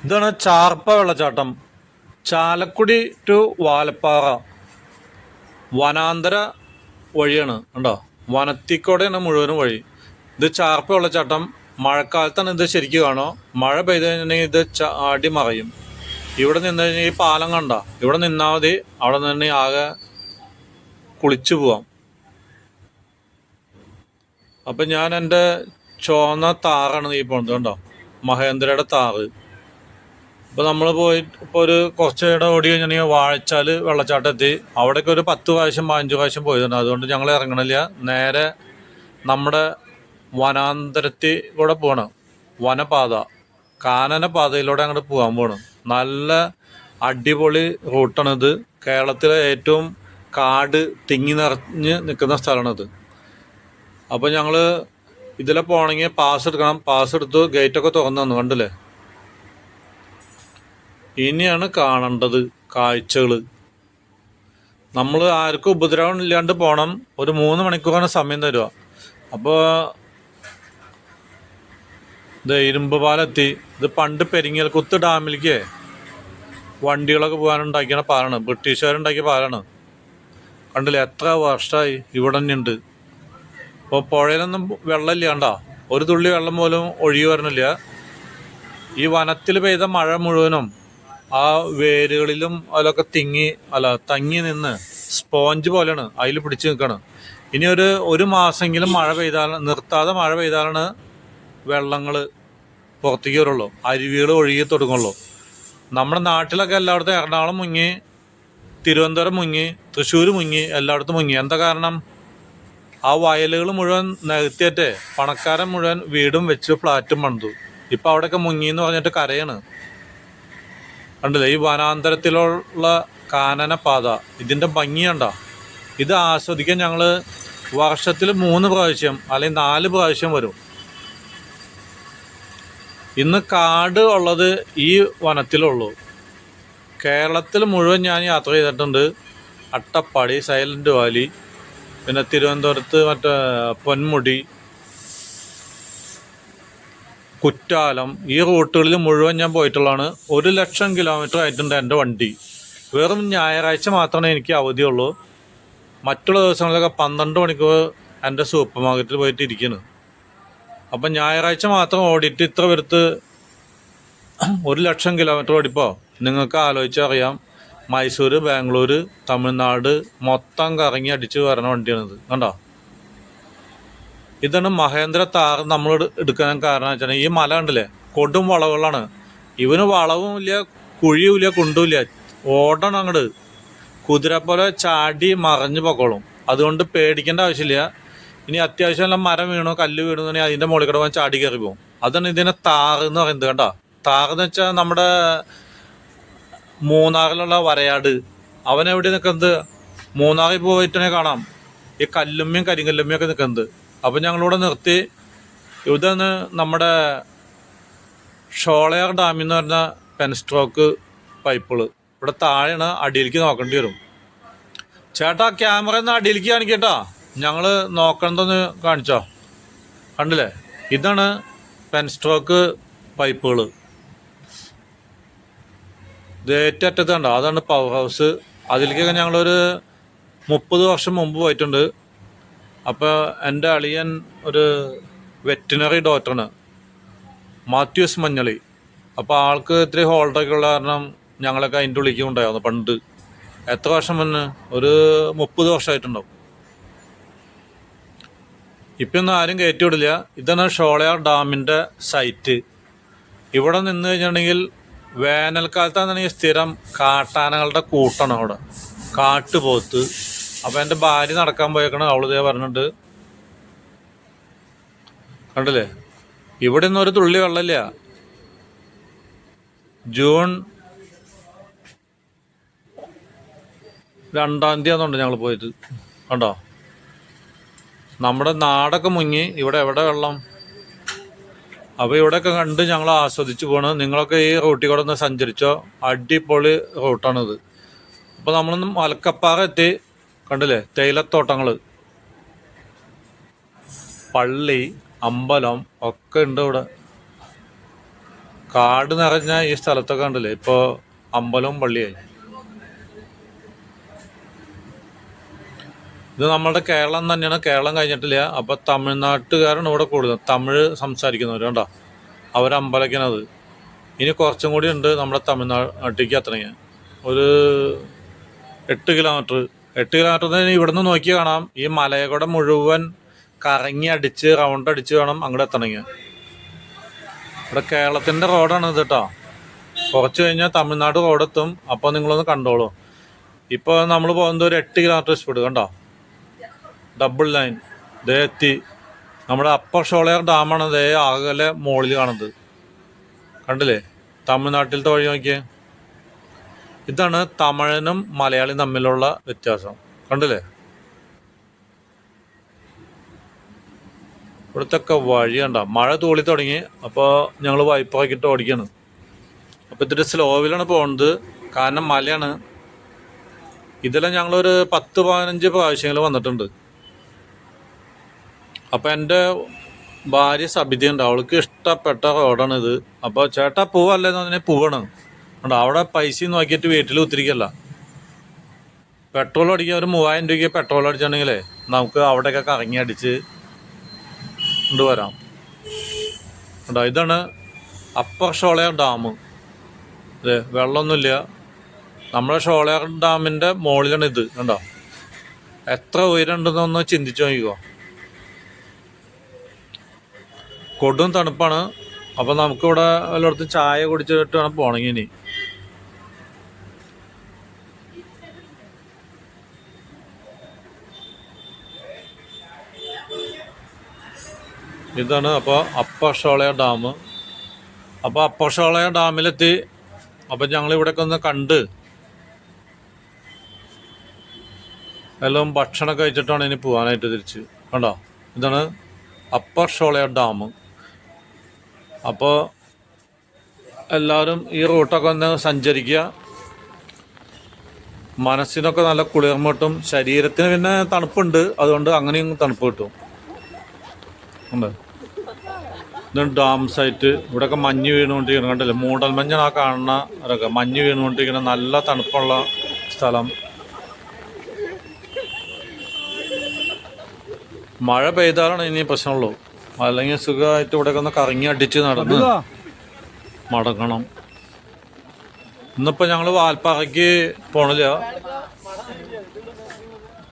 ഇതാണ് ചാർപ്പ വെള്ളച്ചാട്ടം. ചാലക്കുടി ടു വാലപ്പാറ വനാന്തര വഴിയാണ്. കണ്ടോ, വനത്തിക്കൂടെയാണ് മുഴുവനും വഴി. ഇത് ചാർപ്പ വെള്ളച്ചാട്ടം. മഴക്കാലത്താണ് ഇത് ശരിക്കും കാണോ. മഴ പെയ്ത് കഴിഞ്ഞിട്ടുണ്ടെങ്കിൽ ഇത് ചാടി മറയും. ഇവിടെ നിന്ന് കഴിഞ്ഞാൽ ഈ പാലം കണ്ട, ഇവിടെ നിന്നാൽ മതി. അവിടെ നിന്ന് ആകെ കുളിച്ചു പോവാം. അപ്പം ഞാൻ എൻ്റെ ചുവന്ന താറാണ് ഈ പോകുന്നത്. കണ്ടോ, മഹേന്ദ്രയുടെ താറ്. ഇപ്പോൾ നമ്മൾ ഇപ്പോൾ ഒരു കുറച്ച് ഇടം ഓടി കഴിഞ്ഞിട്ടുണ്ടെങ്കിൽ വാഴച്ചാൽ വെള്ളച്ചാട്ടം എത്തി. അവിടേക്ക് ഒരു 10 പ്രാവശ്യം 15 പ്രാവശ്യം പോയതുണ്ട്. അതുകൊണ്ട് ഞങ്ങൾ ഇറങ്ങണില്ല, നേരെ നമ്മുടെ വനാന്തരത്തിൽ കൂടെ പോകണം. വനപാത, കാനന പാതയിലൂടെ അങ്ങോട്ട് പോകാൻ പോകണം. നല്ല അടിപൊളി റൂട്ടാണിത്. കേരളത്തിലെ ഏറ്റവും കാട് തിങ്ങി നിറഞ്ഞ് നിൽക്കുന്ന സ്ഥലമാണിത്. അപ്പോൾ ഞങ്ങൾ ഇതിലെ പോകണമെങ്കിൽ പാസ് എടുക്കണം. പാസ് എടുത്ത് ഗേറ്റൊക്കെ തുറന്നു തന്നു, കണ്ടില്ലേ. ഇനിയാണ് കാണേണ്ടത് കാഴ്ചകൾ. നമ്മൾ ആർക്കും ഉപദ്രവം ഇല്ലാണ്ട് പോകണം. ഒരു 3 മണിക്കൂറാണ് സമയം തരിക. അപ്പോൾ ഇത് ഇരുമ്പ് പാലെത്തി. ഇത് പണ്ട് പെരിങ്ങൽകുത്ത് ഡാമിലേക്ക് വണ്ടികളൊക്കെ പോകാനുണ്ടാക്കിയ പാലാണ്. ബ്രിട്ടീഷുകാരുണ്ടാക്കിയ പാലാണ്. കണ്ടില്ലേ, എത്ര വർഷമായി ഇവിടെ തന്നെ ഉണ്ട്. ഇപ്പോൾ പുഴയിലൊന്നും വെള്ളമില്ല, കണ്ടോ, ഒരു തുള്ളി വെള്ളം പോലും ഒഴുകി വരണില്ല. ഈ വനത്തിൽ പെയ്ത മഴ മുഴുവനും ആ വേരുകളിലും അതിലൊക്കെ തങ്ങി നിന്ന് സ്പോഞ്ച് പോലെയാണ് അതിൽ പിടിച്ച് നിൽക്കണം. ഇനി ഒരു മാസമെങ്കിലും മഴ നിർത്താതെ മഴ പെയ്താലാണ് വെള്ളങ്ങൾ പുറത്തേക്ക് വരുള്ളൂ, അരുവികൾ ഒഴുകി തുടങ്ങുള്ളൂ. നമ്മുടെ നാട്ടിലൊക്കെ എല്ലായിടത്തും എറണാകുളം മുങ്ങി, തിരുവനന്തപുരം മുങ്ങി, തൃശ്ശൂർ മുങ്ങി, എല്ലായിടത്തും മുങ്ങി. എന്താ കാരണം? ആ വയലുകൾ മുഴുവൻ നികത്തിയിട്ട് പണക്കാരൻ മുഴുവൻ വീടും വെച്ച് ഫ്ലാറ്റും പണിതു. ഇപ്പം അവിടെയൊക്കെ മുങ്ങി എന്ന് പറഞ്ഞിട്ട് കരയാണ്. കണ്ടില്ലേ, ഈ വനാന്തരത്തിലുള്ള കാനന പാത, ഇതിൻ്റെ ഭംഗി കണ്ടോ. ഇത് ആസ്വദിക്കാൻ ഞങ്ങൾ വർഷത്തിൽ 3 പ്രാവശ്യം അല്ലെങ്കിൽ 4 പ്രാവശ്യം വരും. ഇന്ന് കാട് ഉള്ളത് ഈ വനത്തിലുള്ളൂ. കേരളത്തിൽ മുഴുവൻ ഞാൻ യാത്ര ചെയ്തിട്ടുണ്ട്. അട്ടപ്പാടി, സൈലന്റ് വാലി, പിന്നെ തിരുവനന്തപുരത്ത് മറ്റേ പൊന്മുടി, കുറ്റാലം, ഈ റൂട്ടുകളിൽ മുഴുവൻ ഞാൻ പോയിട്ടുള്ളതാണ്. 1,00,000 കിലോമീറ്റർ ആയിട്ടുണ്ട് എൻ്റെ വണ്ടി. വെറും ഞായറാഴ്ച മാത്രമേ എനിക്ക് അവധിയുള്ളൂ. മറ്റുള്ള ദിവസങ്ങളിലൊക്കെ 12 മണിക്കൂർ എൻ്റെ സൂപ്പർ മാർക്കറ്റിൽ പോയിട്ട് ഇരിക്കുന്നു. അപ്പം ഞായറാഴ്ച മാത്രം ഓടിയിട്ട് ഇത്ര പേരുത്ത് 1,00,000 കിലോമീറ്റർ ഓടിപ്പോൾ നിങ്ങൾക്ക് ആലോചിച്ചറിയാം. മൈസൂർ, ബാംഗ്ലൂർ, തമിഴ്നാട് മൊത്തം കറങ്ങി അടിച്ച് വരണ വണ്ടിയാണിത്. കണ്ടോ, ഇതാണ് മഹേന്ദ്ര താർ. നമ്മൾ എടുക്കാൻ കാരണം വെച്ചാൽ ഈ മല കണ്ടില്ലേ, കൊടും വളവുകളാണ്. ഇവന് വളവും ഇല്ല, കുഴിയും ഇല്ല, കുണ്ടുമില്ല. ഓടണം അങ്ങോട്ട്, കുതിര പോലെ ചാടി മറിഞ്ഞു പൊക്കോളും. അതുകൊണ്ട് പേടിക്കേണ്ട ആവശ്യമില്ല. ഇനി അത്യാവശ്യം എല്ലാം മരം വീണോ കല്ല് വീണു എന്നുണ്ടെങ്കിൽ അതിൻ്റെ മുകളിൽ കൂടെ പോകാൻ ചാടി കയറി പോകും. അതാണ് ഇതിനെ താറ് എന്ന് പറയുന്നത്. കണ്ടോ, താറെന്ന് വെച്ചാൽ നമ്മുടെ മൂന്നാറിലുള്ള വരയാട്. അവനെവിടെ നിൽക്കുന്നത്? മൂന്നാറിൽ പോയിട്ടേ കാണാം ഈ കല്ലുമ്മയും കരിങ്കല്ലുമ്മയും ഒക്കെ നിൽക്കുന്നത്. അപ്പം ഞങ്ങളിവിടെ നിർത്തി. ഇതാണ് നമ്മുടെ ഷോളയാർ ഡാമിൽ എന്ന് പറഞ്ഞ പെൻസ്ട്രോക്ക് പൈപ്പുകൾ. ഇവിടെ താഴെയാണ്, അടിയിലേക്ക് നോക്കേണ്ടി വരും. ചേട്ടാ, ക്യാമറ ഒന്ന് അടിയിലേക്ക് കാണിക്കട്ടാ, ഞങ്ങൾ നോക്കണമെന്ന് കാണിച്ചോ. കണ്ടില്ലേ, ഇതാണ് പെൻസ്ട്രോക്ക് പൈപ്പുകൾ. ഇത് ഏറ്റവും അറ്റത്ത് കണ്ടോ, അതാണ് പവർ ഹൗസ്. അതിലേക്കൊക്കെ ഞങ്ങളൊരു 30 വർഷം മുമ്പ് പോയിട്ടുണ്ട്. അപ്പോൾ എൻ്റെ അളിയൻ ഒരു വെറ്റിനറി ഡോക്ടറാണ്, മാത്യൂസ് മഞ്ഞളി. അപ്പോൾ ആൾക്ക് ഇത്തിരി ഹോൾഡറൊക്കെ ഉള്ള കാരണം ഞങ്ങളൊക്കെ അതിൻ്റെ ഉള്ളിലേക്ക് ഉണ്ടായിരുന്നു പണ്ട്. എത്ര വർഷം മുന്നേ? ഒരു 30 വർഷമായിട്ടുണ്ടാവും. ഇപ്പം ഒന്നും ആരും കയറ്റി വിടില്ല. ഇതാണ് ഷോളയാർ ഡാമിൻ്റെ സൈറ്റ്. ഇവിടെ നിന്ന് കഴിഞ്ഞിട്ടുണ്ടെങ്കിൽ വേനൽക്കാലത്താണെന്നുണ്ടെങ്കിൽ സ്ഥിരം കാട്ടാനകളുടെ കൂട്ടാണ് അവിടെ, കാട്ടുപോത്ത്. അപ്പം എൻ്റെ ഭാര്യ നടക്കാൻ പോയേക്കണം, അവളിതേ പറഞ്ഞിട്ട്. കണ്ടില്ലേ, ഇവിടെ ഒന്നും ഒരു തുള്ളി വെള്ളമില്ല. ജൂൺ 2-ാം തീയതി ആണെന്നുണ്ട് ഞങ്ങൾ പോയിട്ട്. കണ്ടോ, നമ്മുടെ നാടൊക്കെ മുങ്ങി, ഇവിടെ എവിടെ വെള്ളം. അപ്പോൾ ഇവിടെയൊക്കെ കണ്ട് ഞങ്ങൾ ആസ്വദിച്ച് പോകണം. നിങ്ങളൊക്കെ ഈ റൂട്ടിൽ കൂടെ ഒന്ന് സഞ്ചരിച്ചോ, അടിപൊളി റൂട്ടാണിത്. അപ്പോൾ നമ്മളൊന്ന് മലക്കപ്പാറ എത്തി. കണ്ടില്ലേ, തേയിലത്തോട്ടങ്ങൾ, പള്ളി, അമ്പലം ഒക്കെ ഉണ്ട് ഇവിടെ. കാട് നിറഞ്ഞ ഈ സ്ഥലത്തൊക്കെ ഉണ്ടല്ലേ ഇപ്പോൾ അമ്പലവും പള്ളിയായി. ഇത് നമ്മുടെ കേരളം തന്നെയാണ്. കേരളം കഴിഞ്ഞിട്ടില്ല. അപ്പോൾ തമിഴ്നാട്ടുകാരാണ് ഇവിടെ കൂടുതൽ, തമിഴ് സംസാരിക്കുന്നവർ കണ്ടോ, അവരമ്പലക്കണത്. ഇനി കുറച്ചും കൂടി ഉണ്ട് നമ്മുടെ തമിഴ്നാട്ടിലേക്ക് എത്തണമെങ്കിൽ. ഒരു 8 കിലോമീറ്റർ ഇവിടുന്ന് നോക്കി കാണാം. ഈ മലയകൂടെ മുഴുവൻ കറങ്ങി അടിച്ച് റൗണ്ട് അടിച്ച് വേണം അങ്ങോട്ട് എത്തണമെങ്കിൽ. ഇവിടെ കേരളത്തിൻ്റെ റോഡാണ് ഇത് കേട്ടോ. കുറച്ച് കഴിഞ്ഞാൽ തമിഴ്നാട് റോഡെത്തും. അപ്പോൾ നിങ്ങളൊന്ന് കണ്ടോളൂ. ഇപ്പോൾ നമ്മൾ പോകുന്നത് ഒരു 8 കിലോമീറ്റർ സ്പീഡ് കണ്ടോ, ഡബിൾ ലൈൻ. ദേ എത്തി. നമ്മുടെ അപ്പർ ഷോളയാർ ഡാമാണ് ദേ ആകലെ മുകളിൽ കാണുന്നത്. കണ്ടില്ലേ, തമിഴ്നാട്ടിലത്തെ വഴി നോക്കിയേ. ഇതാണ് തമിഴനും മലയാളിയും തമ്മിലുള്ള വ്യത്യാസം. കണ്ടില്ലേ, ഇവിടുത്തൊക്കെ വഴി കണ്ട. മഴ തൂളി തുടങ്ങി. അപ്പോൾ ഞങ്ങൾ വൈപ്പാക്കിയിട്ട് ഓടിക്കുകയാണ്. അപ്പോൾ ഇതിൻ്റെ സ്ലോവിലാണ് പോകുന്നത്, കാരണം മലയാണ്. ഇതെല്ലാം ഞങ്ങളൊരു 10-15 പ്രാവശ്യങ്ങൾ വന്നിട്ടുണ്ട്. അപ്പോൾ എൻ്റെ ഭാര്യ സബിതയുണ്ട്, അവൾക്ക് ഇഷ്ടപ്പെട്ട റോഡാണിത്. അപ്പോൾ ചേട്ടാ പോവല്ലേന്ന് പറഞ്ഞാൽ പോവാണ്. ഉണ്ട് അവിടെ പൈസ നോക്കിയിട്ട് വീട്ടിൽ ഒത്തിരിക്കല്ല. പെട്രോൾ അടിക്കാൻ ഒരു 3000 രൂപയ്ക്ക് പെട്രോൾ അടിച്ചിട്ടുണ്ടെങ്കിലേ നമുക്ക് അവിടെയൊക്കെ കറങ്ങി അടിച്ച് കൊണ്ടുവരാം. ഉണ്ടോ, ഇതാണ് അപ്പർ ഷോളയാർ ഡാം. അതെ, വെള്ളമൊന്നുമില്ല. നമ്മുടെ ഷോളയാർ ഡാമിൻ്റെ മുകളിലാണ് ഇത്. കണ്ടോ, എത്ര ഉയരമുണ്ടെന്നൊന്ന് ചിന്തിച്ചു നോക്കിക്കോ. കൊടും തണുപ്പാണ്. അപ്പം നമുക്കിവിടെ എല്ലായിടത്തും ചായ കുടിച്ചിട്ട് വേണം പോകണമെങ്കിൽ. ഇനി ഇതാണ് അപ്പോൾ അപ്പർ ഷോളയാർ ഡാം. അപ്പോൾ അപ്പർ ഷോളയാർ ഡാമിലെത്തി. അപ്പം ഞങ്ങൾ ഇവിടെയൊക്കെ ഒന്ന് കണ്ട് എല്ലാം ഭക്ഷണം കഴിച്ചിട്ടാണ് ഇനി പോകാനായിട്ട് തിരിച്ച്. കണ്ടോ, ഇതാണ് അപ്പർ ഷോളയാർ ഡാം. അപ്പോൾ എല്ലാവരും ഈ റൂട്ടൊക്കെ ഒന്ന് സഞ്ചരിക്കുക. മനസ്സിനൊക്കെ നല്ല കുളിർമ കിട്ടും. ശരീരത്തിന് പിന്നെ തണുപ്പുണ്ട്, അതുകൊണ്ട് അങ്ങനെയും തണുപ്പ് കിട്ടും. ഉണ്ട്, ഇതാണ് ഡാം സൈറ്റ്. ഇവിടെയൊക്കെ മഞ്ഞ് വീണുകൊണ്ടിരിക്കണം. കണ്ടില്ലേ, മൂടൽമഞ്ഞാണ് ആ കാണുന്ന. അതൊക്കെ മഞ്ഞ് വീണുകൊണ്ടിരിക്കുന്ന നല്ല തണുപ്പുള്ള സ്ഥലം. മഴ പെയ്താലാണ് ഇനി പ്രശ്നമുള്ളൂ. അല്ലെങ്കിൽ സുഖമായിട്ട് ഇവിടെയൊക്കെ ഒന്ന് കറങ്ങി അടിച്ച് നടന്ന് മടങ്ങണം. ഇന്നിപ്പോൾ ഞങ്ങൾ വാൽപ്പാറയ്ക്ക് പോണില്ല.